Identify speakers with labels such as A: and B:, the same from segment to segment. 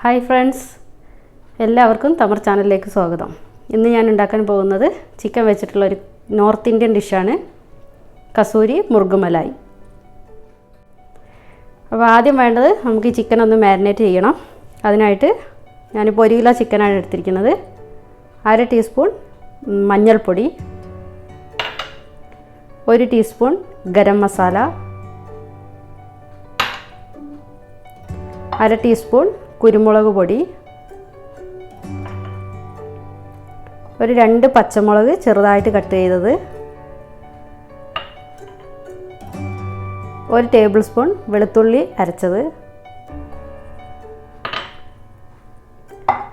A: Hi friends, എല്ലാവർക്കും തമർ ചാനലിലേക്ക് സ്വാഗതം. ഇന്ന് ഞാൻ ഉണ്ടാക്കാൻ പോകുന്നത് ചിക്കൻ വെച്ചിട്ടുള്ള ഒരു നോർത്ത് ഇന്ത്യൻ ഡിഷാണ് കസൂരി മുർഗ് മലായി. അപ്പോൾ ആദ്യം വേണ്ടത് നമുക്ക് ഈ ചിക്കൻ ഒന്ന് മാരിനേറ്റ് ചെയ്യണം. അതിനായിട്ട് ഞാനിപ്പോൾ 1 കിലോ ചിക്കനാണ് എടുത്തിരിക്കുന്നത്. 1/2 ടീസ്പൂൺ മഞ്ഞൾപ്പൊടി, 1 ടീസ്പൂൺ ഗരം മസാല, 1/2 ടീസ്പൂൺ കുരുമുളക് പൊടി, ഒരു 2 പച്ചമുളക് ചെറുതായിട്ട് കട്ട് ചെയ്തത്, 1 ടേബിൾ സ്പൂൺ വെളുത്തുള്ളി അരച്ചത്,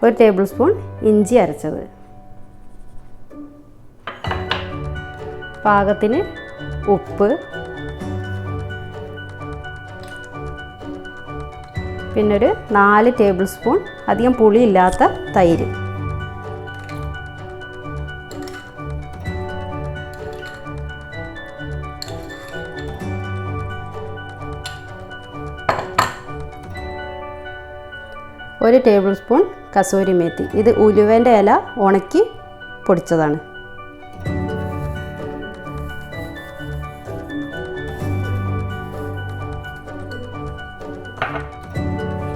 A: 1 ടേബിൾ സ്പൂൺ ഇഞ്ചി അരച്ചത്, പാകത്തിന് ഉപ്പ്, പിന്നെ ഒരു 4 ടേബിൾ സ്പൂൺ അധികം പുളിയില്ലാത്ത തൈര്. ഒരു ടേബിൾ സ്പൂൺ കസൂരി മേത്തി. ഇത് ഉലുവേൻ്റെ ഇല ഉണക്കി പൊടിച്ചതാണ്.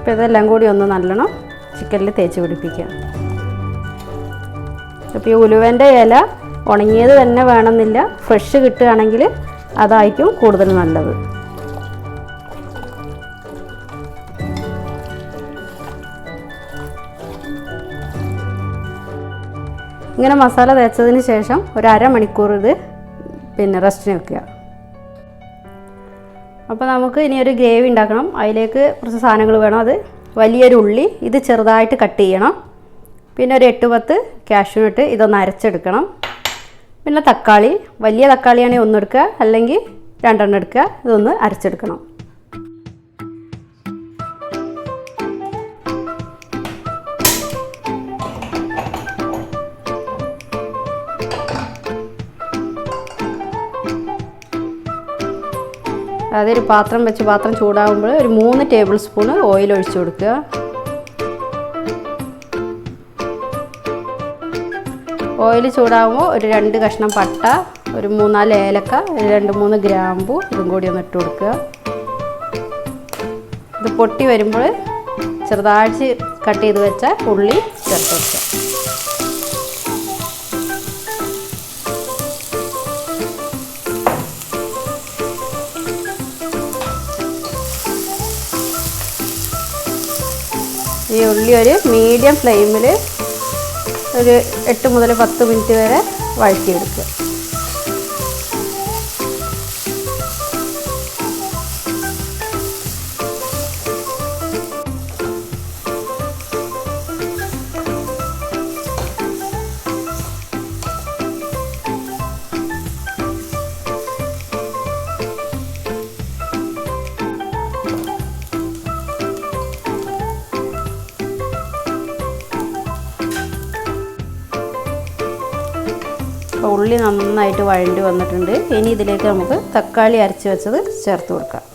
A: അപ്പോൾ ഇതെല്ലാം കൂടി ഒന്ന് നല്ലോണം ചിക്കനിൽ തേച്ച് പിടിപ്പിക്കുക. അപ്പോൾ ഈ ഉലുവേൻ്റെ ഇല ഉണങ്ങിയത് തന്നെ വേണമെന്നില്ല, ഫ്രഷ് കിട്ടുകയാണെങ്കിൽ അതായിരിക്കും കൂടുതൽ നല്ലത്. ഇങ്ങനെ മസാല തേച്ചതിന് ശേഷം ഒരു 1/2 മണിക്കൂർ ഇത് റെസ്റ്റിന് വെക്കുക. അപ്പോൾ നമുക്ക് ഇനി ഒരു ഗ്രേവി ഉണ്ടാക്കണം. അതിലേക്ക് കുറച്ച് സാധനങ്ങൾ വേണം. അത് വലിയൊരു ഉള്ളി, ഇത് ചെറുതായിട്ട് കട്ട് ചെയ്യണം. പിന്നെ ഒരു 8-10 കാഷ്യൂനട്ട്, ഇതൊന്ന് അരച്ചെടുക്കണം. പിന്നെ തക്കാളി, വലിയ തക്കാളിയാണെങ്കിൽ 1 എടുക്കുക, അല്ലെങ്കിൽ 2 എടുക്കുക. ഇതൊന്ന് അരച്ചെടുക്കണം. അതൊരു പാത്രം വെച്ച് പാത്രം ചൂടാകുമ്പോൾ ഒരു 3 ടേബിൾ സ്പൂൺ ഓയിൽ ഒഴിച്ചു കൊടുക്കുക. ഓയിൽ ചൂടാകുമ്പോൾ ഒരു 2 കഷ്ണം പട്ട, ഒരു 3-4 ഏലക്ക, 2-3 ഗ്രാമ്പു ഇതും കൂടി ഒന്ന് ഇട്ട് കൊടുക്കുക. ഇത് പൊട്ടി വരുമ്പോൾ ചെറുതായിട്ട് കട്ട് ചെയ്ത് വെച്ച ഉള്ളി ചേർത്ത് വെക്കുക. ഈ ഉള്ളി ഒരു മീഡിയം ഫ്ലെയിമിൽ ഒരു 8 മുതൽ 10 മിനിറ്റ് വരെ വഴറ്റിയെടുക്കുക. അപ്പോൾ ഉള്ളി നന്നായിട്ട് വഴണ്ടി വന്നിട്ടുണ്ട്. ഇനി ഇതിലേക്ക് നമുക്ക് തക്കാളി അരച്ച് വെച്ചത് ചേർത്ത് കൊടുക്കാം.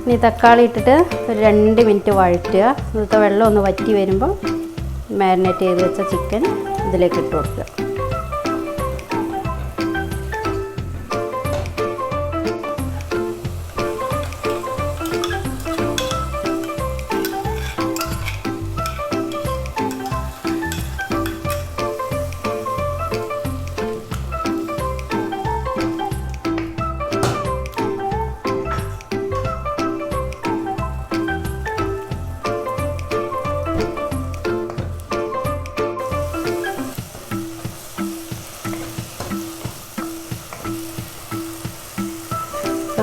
A: ഇനി തക്കാളി ഇട്ടിട്ട് ഒരു 2 മിനിറ്റ് വഴറ്റുക. ഇന്നത്തെ വെള്ളം ഒന്ന് വറ്റി വരുമ്പോൾ മാരിനേറ്റ് ചെയ്ത് വെച്ച ചിക്കൻ ഇതിലേക്ക് ഇട്ട് കൊടുക്കുക.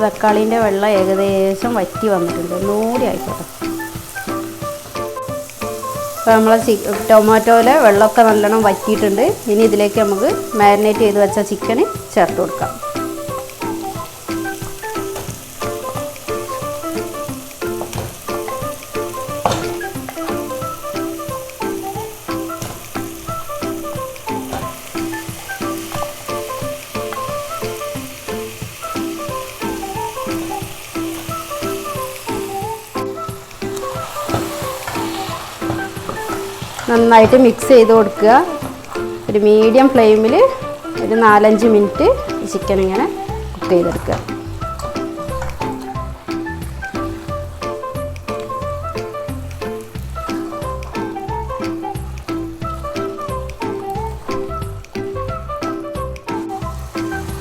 A: തക്കാളീൻ്റെ വെള്ളം ഏകദേശം വറ്റി വന്നിട്ടുണ്ട്. ഒന്നുകൂടി ആയിക്കോട്ടെ. അപ്പോൾ നമ്മൾ ടൊമാറ്റോയിലെ വെള്ളമൊക്കെ നല്ലോണം വറ്റിയിട്ടുണ്ട്. ഇനി ഇതിലേക്ക് നമുക്ക് മാരിനേറ്റ് ചെയ്ത് വെച്ച ചിക്കൻ ചേർത്ത് കൊടുക്കാം. നന്നായിട്ട് മിക്സ് ചെയ്ത് കൊടുക്കുക. ഒരു മീഡിയം ഫ്ലെയിമിൽ ഒരു 4-5 മിനിറ്റ് ചിക്കൻ ഇങ്ങനെ കുക്ക് ചെയ്തെടുക്കുക.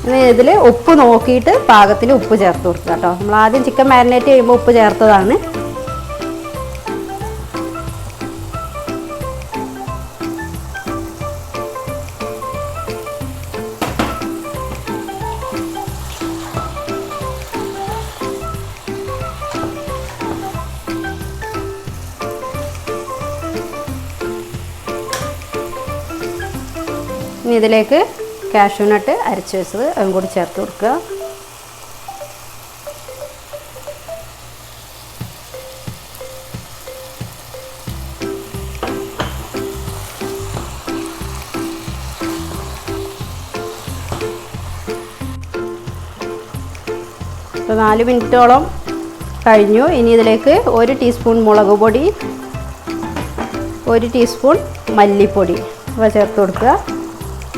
A: ഇനി ഇതിൽ ഉപ്പ് നോക്കിയിട്ട് പാകത്തിൽ ഉപ്പ് ചേർത്ത് കൊടുക്കുക കേട്ടോ. നമ്മൾ ആദ്യം ചിക്കൻ മാരിനേറ്റ് ചെയ്യുമ്പോൾ ഉപ്പ് ചേർത്തതാണ്. ഇനി ഇതിലേക്ക് കാഷ്യൂ നട്ട് അരച്ച് വെച്ചത് അതും കൂടി ചേർത്ത് കൊടുക്കുക. ഇപ്പോൾ 4 മിനിറ്റോളം കഴിഞ്ഞു. ഇനി ഇതിലേക്ക് 1 ടീസ്പൂൺ മുളക് പൊടി, 1 ടീസ്പൂൺ മല്ലിപ്പൊടി ഇവ ചേർത്ത് കൊടുക്കുക.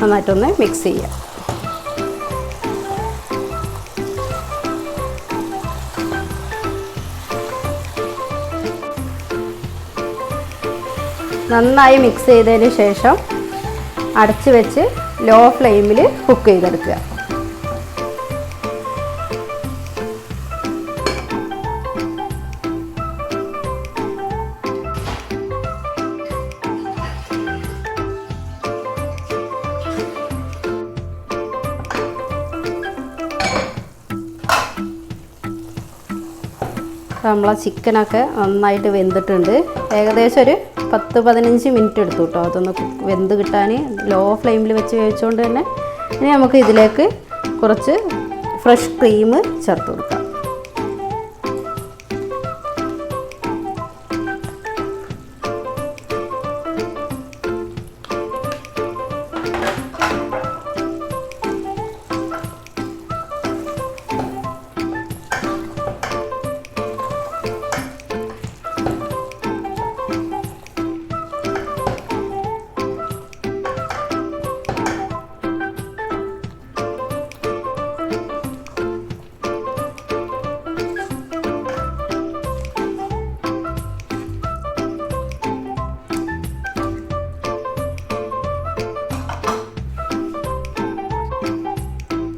A: നന്നായിട്ടൊന്ന് മിക്സ് ചെയ്യുക. നന്നായി മിക്സ് ചെയ്തതിന് ശേഷം അടച്ച് വെച്ച് ലോ ഫ്ലെയിമിൽ കുക്ക് ചെയ്തെടുക്കുക. നമ്മളെ ചിക്കനൊക്കെ നന്നായിട്ട് വെന്തിട്ടുണ്ട്. ഏകദേശം ഒരു 10-15 മിനിറ്റ് എടുത്തു കേട്ടോ അതൊന്ന് വെന്ത് കിട്ടാൻ. ലോ ഫ്ലെയിമിൽ വെച്ച് വേവിച്ചുകൊണ്ട് തന്നെ. ഇനി നമുക്ക് ഇതിലേക്ക് കുറച്ച് ഫ്രഷ് ക്രീം ചേർത്ത് കൊടുക്കാം.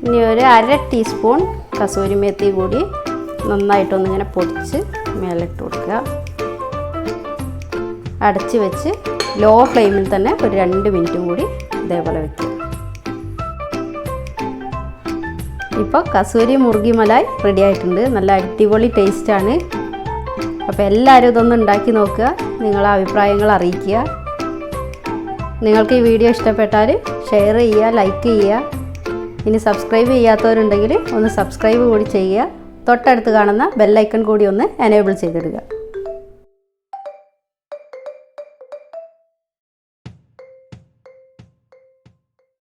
A: ഇനി ഒരു 1/2 ടീസ്പൂൺ കസൂരി മേത്തി കൂടി നന്നായിട്ടൊന്നിങ്ങനെ പൊടിച്ച് മേലിട്ട് കൊടുക്കുക. അടച്ച് വെച്ച് ലോ ഫ്ലെയിമിൽ തന്നെ ഒരു 2 മിനിറ്റും കൂടി ഇതേപോലെ വയ്ക്കുക. ഇപ്പോൾ കസൂരി മുർഗി മലായ് റെഡി ആയിട്ടുണ്ട്. നല്ല അടിപൊളി ടേസ്റ്റാണ്. അപ്പോൾ എല്ലാവരും ഇതൊന്ന് ഉണ്ടാക്കി നോക്കുക. നിങ്ങളെ അഭിപ്രായങ്ങൾ അറിയിക്കുക. നിങ്ങൾക്ക് ഈ വീഡിയോ ഇഷ്ടപ്പെട്ടാൽ ഷെയർ ചെയ്യുക, ലൈക്ക് ചെയ്യുക. ഇനി സബ്സ്ക്രൈബ് ചെയ്യാത്തവരുണ്ടെങ്കിൽ ഒന്ന് സബ്സ്ക്രൈബ് കൂടി ചെയ്യുക. തൊട്ടടുത്ത് കാണുന്ന ബെൽ ഐക്കൺ കൂടി ഒന്ന് എനേബിൾ ചെയ്തിടുക.